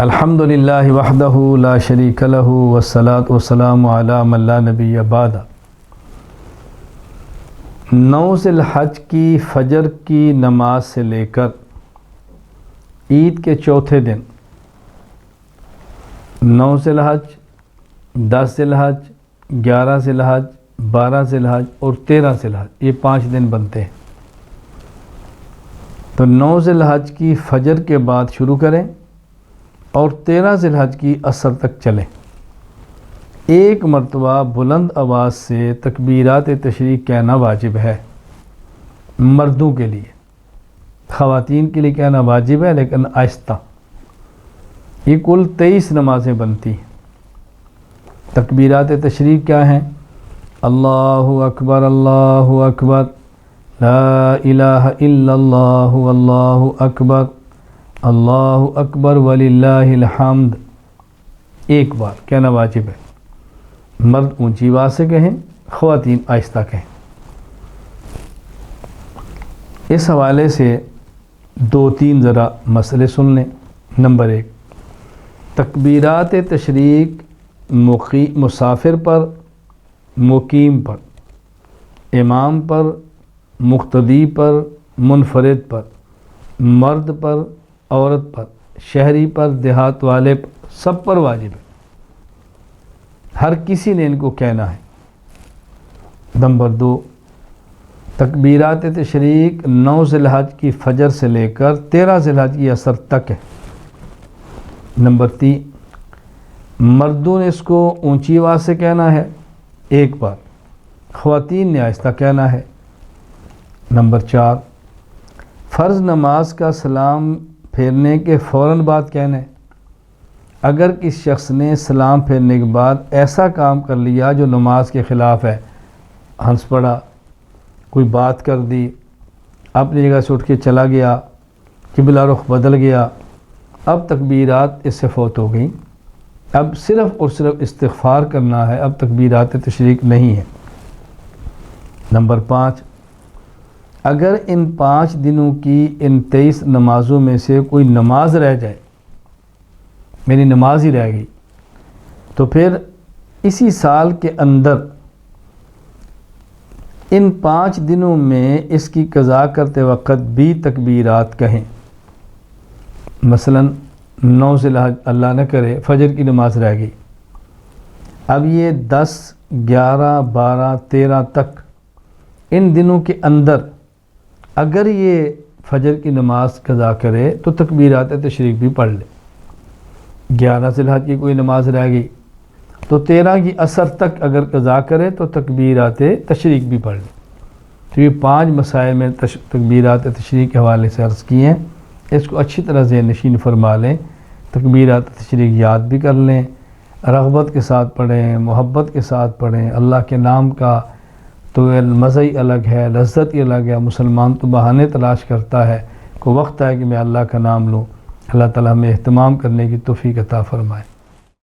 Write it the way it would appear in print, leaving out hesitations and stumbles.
الحمدللہ وحدہ لا شریک لہ والصلاة والسلام علی من لا نبی بعدہ۔ 9 ذی الحج کی فجر کی نماز سے لے کر عید کے چوتھے دن 9 ذی الحج، 10 ذی الحج، 11 ذی الحج، 12 ذی الحج اور 13 ذی الحج، یہ 5 دن بنتے ہیں۔ تو 9 ذی الحج کی فجر کے بعد شروع کریں اور 13 ذی الحج کی عصر تک چلیں۔ ایک مرتبہ بلند آواز سے تکبیرات تشریق کہنا واجب ہے مردوں کے لیے، خواتین کے لیے کہنا واجب ہے لیکن آہستہ۔ یہ کل 23 نمازیں بنتی ہیں۔ تکبیرات تشریق کیا ہیں؟ اللہ اکبر، اللہ اکبر، لا الہ الا اللہ، واللہ اکبر، اللہ اکبر وللہ الحمد، ایک بار کہنا واجب ہے۔ مرد اونچی آواز سے کہیں، خواتین آہستہ کہیں۔ اس حوالے سے 2-3 ذرا مسئلے سن لیں۔ نمبر 1، تکبیرات تشریق مسافر پر، مقیم پر، امام پر، مقتدی پر، منفرد پر، مرد پر، عورت پر، شہری پر، دیہات والے پر، سب پر واجب ہے۔ ہر کسی نے ان کو کہنا ہے۔ نمبر 2، تکبیرات تشریق 9 ذی الحج کی فجر سے لے کر 13 ذی الحج کی عصر تک ہے۔ نمبر 3، مردوں نے اس کو اونچی آواز سے کہنا ہے ایک بار، خواتین نے آہستہ کہنا ہے۔ نمبر 4، فرض نماز کا سلام پھیرنے کے فوراً بعد کہنا ہے۔ اگر کسی شخص نے سلام پھیرنے کے بعد ایسا کام کر لیا جو نماز کے خلاف ہے، ہنس پڑا، کوئی بات کر دی، اپنی جگہ سے اٹھ کے چلا گیا، قبلہ رخ بدل گیا، اب تکبیرات اس سے فوت ہو گئیں، اب صرف اور صرف استغفار کرنا ہے، اب تکبیرات تشریق نہیں ہے۔ نمبر 5، اگر ان 5 دنوں کی ان 23 نمازوں میں سے کوئی نماز رہ جائے، میری نماز ہی رہ گئی، تو پھر اسی سال کے اندر ان 5 دنوں میں اس کی قضا کرتے وقت بھی تکبیرات کہیں۔ مثلا 9 ذی الحج اللہ نہ کرے فجر کی نماز رہ گئی، اب یہ 10، 11، 12، 13 تک ان دنوں کے اندر اگر یہ فجر کی نماز قضا کرے تو تکبیرات تشریق بھی پڑھ لے۔ 11 ذی الحج کی کوئی نماز رہ گئی تو 13 کی عصر تک اگر قضا کرے تو تکبیرات تشریق بھی پڑھ لے۔ تو یہ 5 مسائل میں تکبیرات تشریق کے حوالے سے عرض کیے ہیں، اس کو اچھی طرح ذہن نشین فرما لیں، تکبیرات تشریق یاد بھی کر لیں، رغبت کے ساتھ پڑھیں، محبت کے ساتھ پڑھیں۔ اللہ کے نام کا تو مزہ ہی الگ ہے، لذت ہی الگ ہے۔ مسلمان تو بہانے تلاش کرتا ہے، کوئی وقت ہے کہ میں اللہ کا نام لوں۔ اللہ تعالیٰ ہمیں اہتمام کرنے کی توفیق عطا فرمائے۔